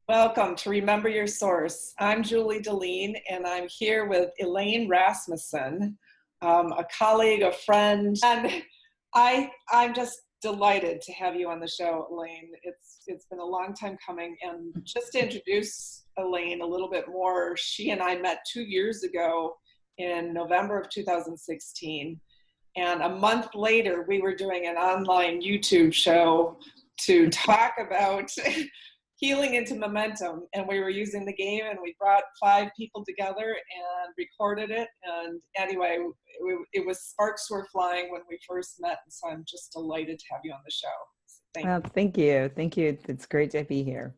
Welcome to Remember Your Source. I'm Julie Deline, and I'm here with Elaine Rasmussen, a colleague, a friend, and I'm just delighted to have you on the show, Elaine. It's been a long time coming, and just to introduce Elaine a little bit more, she and I met 2 years ago in November of 2016, and a month later, we were doing an online YouTube show to talk about healing into momentum, and we were using the game, and we brought 5 people together and recorded it. And anyway, it was sparks were flying when we first met, and so I'm just delighted to have you on the show. So thank you. Thank you. It's great to be here.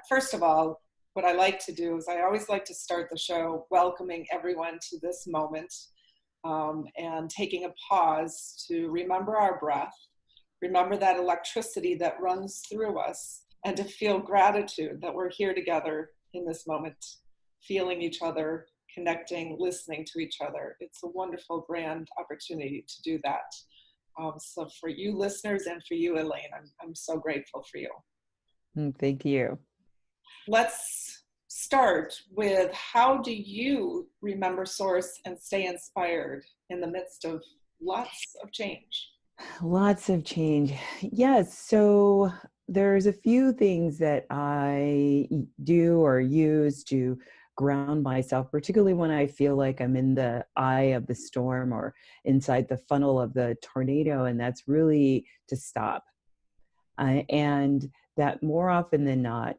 First of all, what I like to do is I always like to start the show welcoming everyone to this moment, and taking a pause to remember our breath, remember that electricity that runs through us, and to feel gratitude that we're here together in this moment, feeling each other, connecting, listening to each other. It's a wonderful, grand opportunity to do that. So for you listeners and for you, Elaine, I'm so grateful for you. Thank you. Let's start with, how do you remember source and stay inspired in the midst of lots of change? Lots of change. Yes. So there's a few things that I do or use to ground myself, particularly when I feel like I'm in the eye of the storm or inside the funnel of the tornado, and that's really to stop. And that more often than not,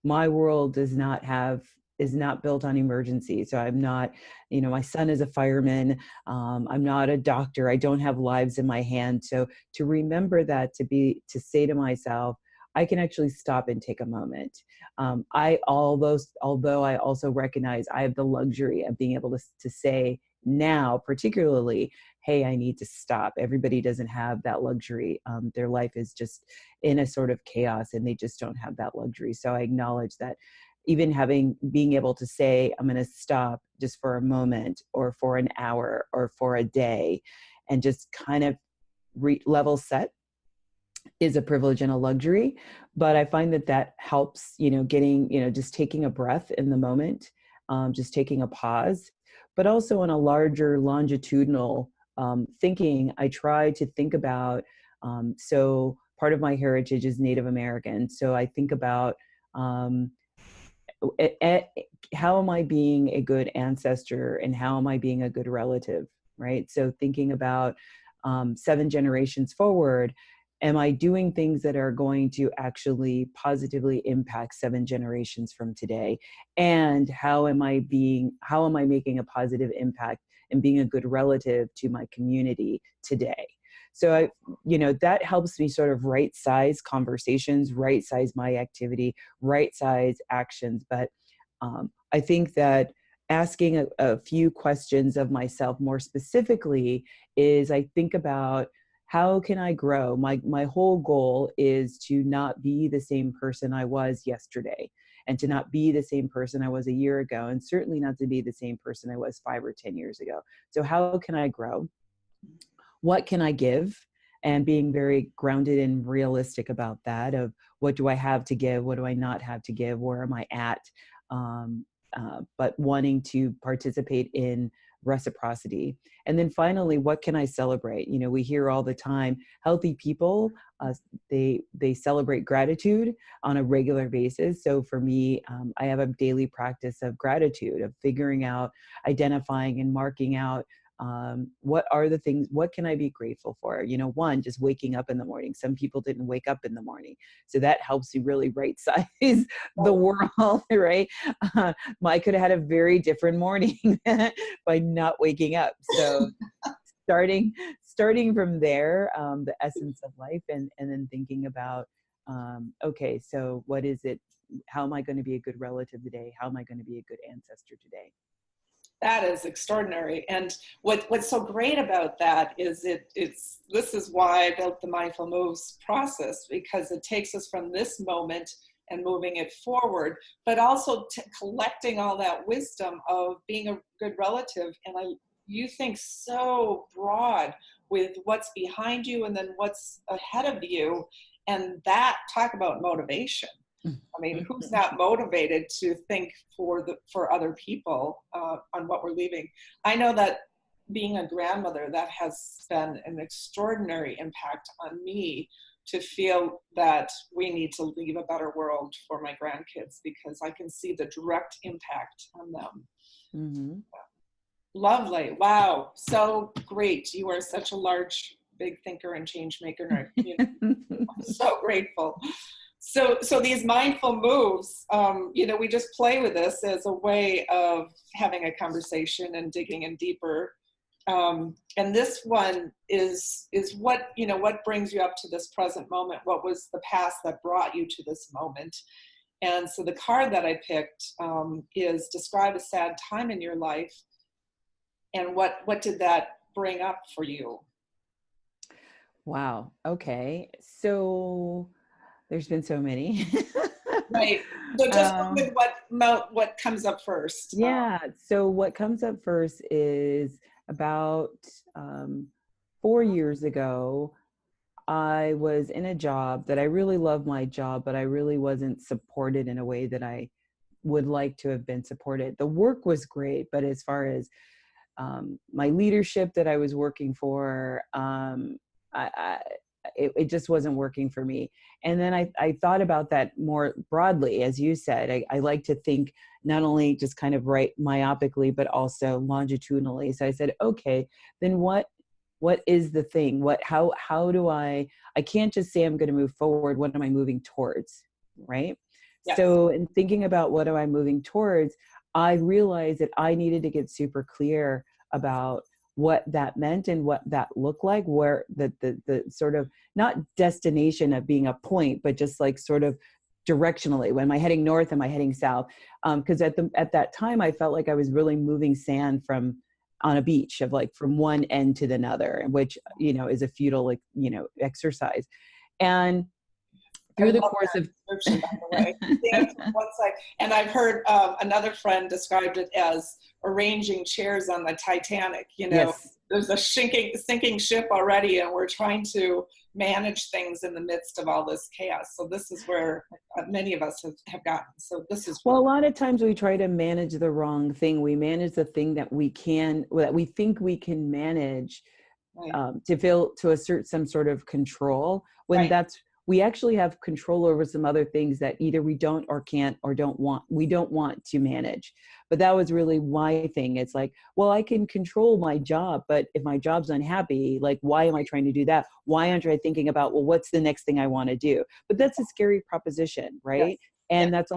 my world is not built on emergency. So I'm not, my son is a fireman. I'm not a doctor. I don't have lives in my hand. So to remember that, to say to myself, I can actually stop and take a moment. Although I also recognize I have the luxury of being able to say now, particularly, hey, I need to stop. Everybody doesn't have that luxury. Their life is just in a sort of chaos, and they just don't have that luxury. So I acknowledge that even being able to say, I'm going to stop just for a moment or for an hour or for a day and just kind of level set is a privilege and a luxury. But I find that helps, just taking a breath in the moment, just taking a pause, but also on a larger longitudinal thinking. I try to think about, so part of my heritage is Native American. So I think about, how am I being a good ancestor and how am I being a good relative, right? So thinking about 7 generations forward, am I doing things that are going to actually positively impact 7 generations from today? And how am I making a positive impact and being a good relative to my community today? So that helps me sort of right size conversations, right size my activity, right size actions. But I think that asking a few questions of myself more specifically is, I think about, how can I grow? My whole goal is to not be the same person I was yesterday, and to not be the same person I was a year ago, and certainly not to be the same person I was 5 or 10 years ago. So how can I grow? What can I give? And being very grounded and realistic about that, of what do I have to give? What do I not have to give? Where am I at? But wanting to participate in reciprocity. And then finally, what can I celebrate? We hear all the time, healthy people, they celebrate gratitude on a regular basis. So for me, I have a daily practice of gratitude, of figuring out, identifying and marking out, what are the things, what can I be grateful for? One, just waking up in the morning. Some people didn't wake up in the morning. So that helps you really right size the world, right? I could have had a very different morning by not waking up. So starting from there, the essence of life, and then thinking about, okay, so what is it? How am I going to be a good relative today? How am I going to be a good ancestor today? That is extraordinary. And what's so great about that is this is why I built the Mindful Moves process, because it takes us from this moment and moving it forward, but also collecting all that wisdom of being a good relative. And you think so broad with what's behind you and then what's ahead of you. And that, talk about motivation. I mean, who's not motivated to think for other people on what we're leaving? I know that being a grandmother, that has been an extraordinary impact on me, to feel that we need to leave a better world for my grandkids, because I can see the direct impact on them. Mm-hmm. Lovely. Wow. So great. You are such a large, big thinker and change maker in our community. I'm so grateful. So these mindful moves, we just play with this as a way of having a conversation and digging in deeper. And this one is what brings you up to this present moment. What was the past that brought you to this moment? And so the card that I picked is describe a sad time in your life. And what did that bring up for you? Wow. Okay. So there's been so many. Right. So just go with what comes up first. Yeah. So what comes up first is about 4 years ago, I was in a job that I really loved my job, but I really wasn't supported in a way that I would like to have been supported. The work was great, but as far as my leadership that I was working for, it just wasn't working for me. And then I thought about that more broadly. As you said, I like to think not only just kind of right myopically, but also longitudinally. So I said, okay, then what is the thing? How do I can't just say I'm going to move forward. What am I moving towards? Right. Yes. So in thinking about what am I moving towards, I realized that I needed to get super clear about what that meant and what that looked like, where the sort of not destination of being a point, but just like sort of directionally, when am I heading north, am I heading south? Because at that time, I felt like I was really moving sand on a beach, of like from one end to the other, which, is a futile, exercise. And through the course of description, by the way. And I've heard another friend described it as arranging chairs on the Titanic. Yes. There's a sinking ship already, and we're trying to manage things in the midst of all this chaos. So this is where many of us have gotten. So this is well, a lot of times we try to manage the wrong thing. We manage the thing that we think we can manage, right. To assert some sort of control, when right. We actually have control over some other things that either we don't or can't or we don't want to manage. But that was really my thing. It's like, well, I can control my job, but if my job's unhappy, like, why am I trying to do that? Why aren't I thinking about, well, what's the next thing I want to do? But that's a scary proposition, right? Yes. And yes.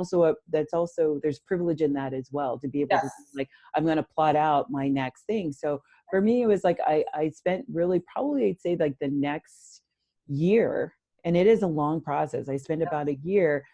that's also there's privilege in that as well, to be able yes. to, like, I'm going to plot out my next thing. So for me, it was like, I spent really probably, I'd say, like the next year, and it is a long process. I spent about a year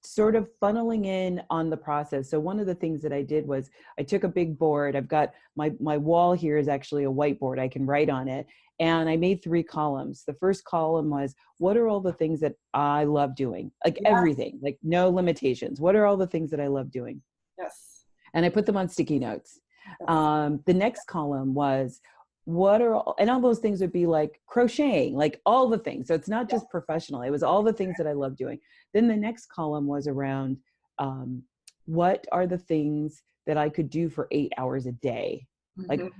sort of funneling in on the process. So one of the things that I did was I took a big board. I've got my wall here is actually a whiteboard. I can write on it. And I made 3 columns. The first column was, what are all the things that I love doing? Like yes. everything, like no limitations. What are all the things that I love doing? Yes. And I put them on sticky notes. Yes. The next column was, and all those things would be like crocheting, like all the things. So it's not just professional. It was all the things that I love doing. Then the next column was around, what are the things that I could do for 8 hours a day? Mm-hmm. Like,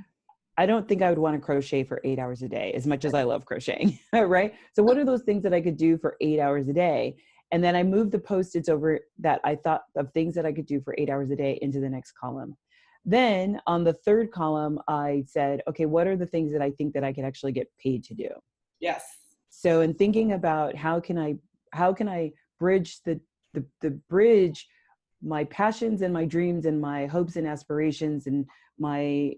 I don't think I would want to crochet for 8 hours a day as much as I love crocheting, right? So what are those things that I could do for 8 hours a day? And then I moved the Post-its over that I thought of things that I could do for 8 hours a day into the next column. Then on the third column, I said, okay, what are the things that I think that I could actually get paid to do? Yes. So in thinking about how can I bridge the bridge my passions and my dreams and my hopes and aspirations and my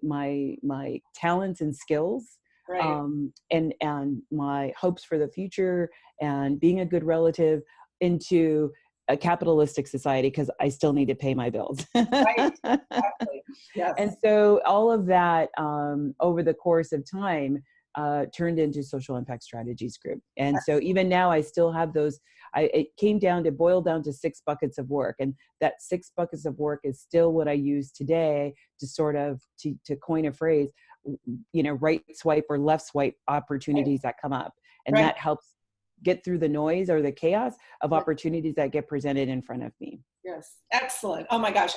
talents and skills, right. And my hopes for the future and being a good relative into a capitalistic society, because I still need to pay my bills. Right. Exactly. Yes. And so all of that over the course of time turned into Social Impact Strategies Group. And so even now I still have those. It boiled down to 6 buckets of work. And that 6 buckets of work is still what I use today to sort of, to coin a phrase, right swipe or left swipe opportunities right. that come up. And right. get through the noise or the chaos of opportunities that get presented in front of me. Yes. Excellent. Oh my gosh.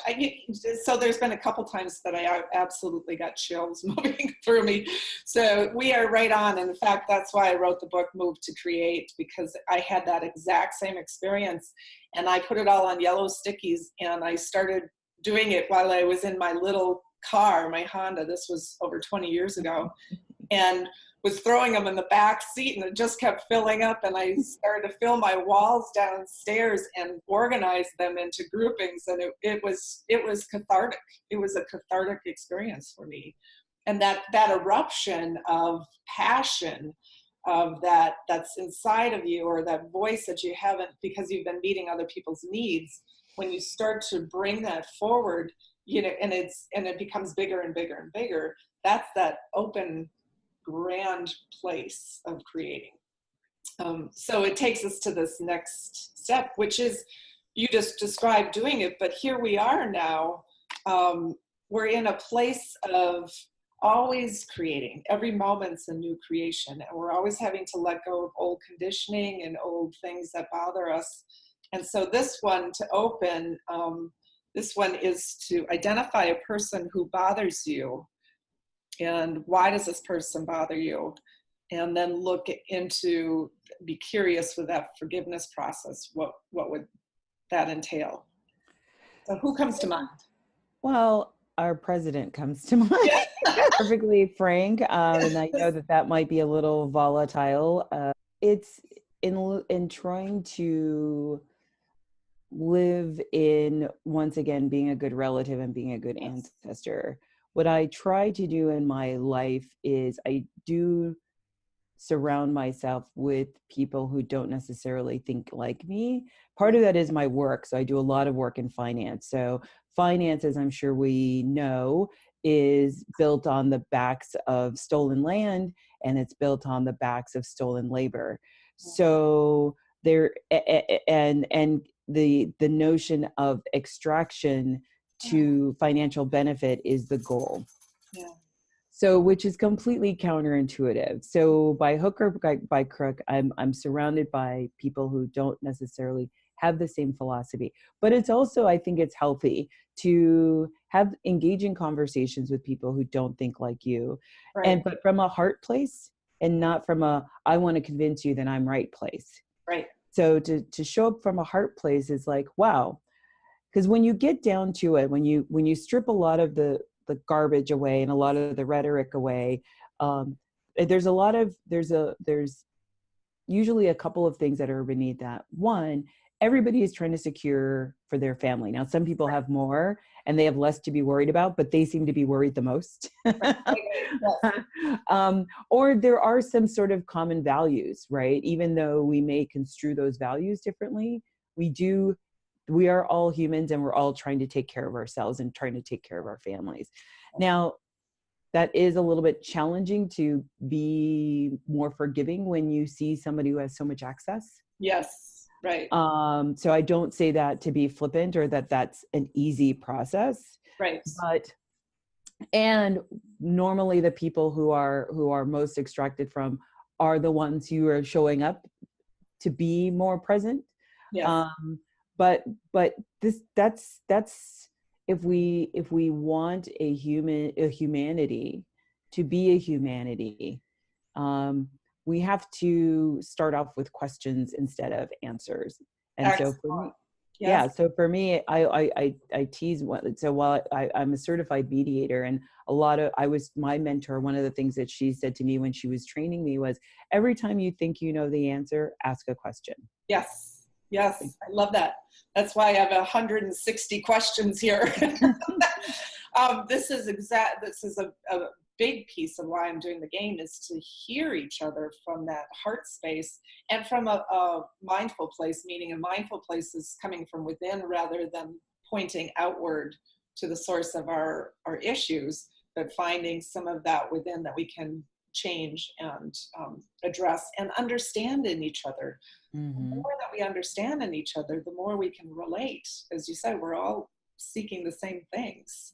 So there's been a couple times that I absolutely got chills moving through me. So we are right on. And in fact, that's why I wrote the book, Move to Create, because I had that exact same experience. And I put it all on yellow stickies, and I started doing it while I was in my little car, my Honda. This was over 20 years ago. And was throwing them in the back seat, and it just kept filling up. And I started to fill my walls downstairs and organize them into groupings. And it was cathartic. It was a cathartic experience for me. And that eruption of passion of that's inside of you, or that voice that you haven't, because you've been meeting other people's needs, when you start to bring that forward, and it becomes bigger and bigger and bigger, that's that open, grand place of creating. So it takes us to this next step, which is, you just described doing it, but here we are now. We're in a place of always creating. Every moment's a new creation, and we're always having to let go of old conditioning and old things that bother us. And so this one to open, this one is to identify a person who bothers you. And why does this person bother you? And then be curious with that forgiveness process. What would that entail? So who comes to mind? Well, our president comes to mind, perfectly frank. And I know that might be a little volatile. It's in trying to live in, once again, being a good relative and being a good ancestor. What I try to do in my life is I do surround myself with people who don't necessarily think like me. Part of that is my work. So I do a lot of work in finance. So finance, as I'm sure we know, is built on the backs of stolen land, and it's built on the backs of stolen labor. So there, and the notion of extraction to financial benefit is the goal. Yeah. So, which is completely counterintuitive. So by hook or by crook, I'm surrounded by people who don't necessarily have the same philosophy. But it's also, I think it's healthy to have engaging conversations with people who don't think like you. Right. But from a heart place, and not from a, I want to convince you that I'm right place. Right. So to show up from a heart place is like, wow. Because when you get down to it, when you strip a lot of the garbage away and a lot of the rhetoric away, there's usually a couple of things that are beneath that. One, everybody is trying to secure for their family. Now, some people have more and they have less to be worried about, but they seem to be worried the most. Or there are some sort of common values, right? Even though we may construe those values differently, we are all humans, and we're all trying to take care of ourselves and trying to take care of our families. Now, that is a little bit challenging to be more forgiving when you see somebody who has so much access. Yes, right. So I don't say that to be flippant or that that's an easy process. Right. And normally the people who are most extracted from are the ones who are showing up to be more present. Yes. But that's if we want a humanity to be a humanity, we have to start off with questions instead of answers. And Excellent. So for me, yes. so for me, I tease what. So while I'm a certified mediator, and my mentor, one of the things that she said to me when she was training me was, every time you think you know the answer, ask a question. Yes. Yes, I love that. That's why I have 160 questions here. This is a big piece of why I'm doing the game, is to hear each other from that heart space and from a mindful place, meaning a mindful place is coming from within rather than pointing outward to the source of our issues, but finding some of that within that we can change and address and understand in each other. Mm-hmm. The more that we understand in each other, the more we can relate. As you said, we're all seeking the same things.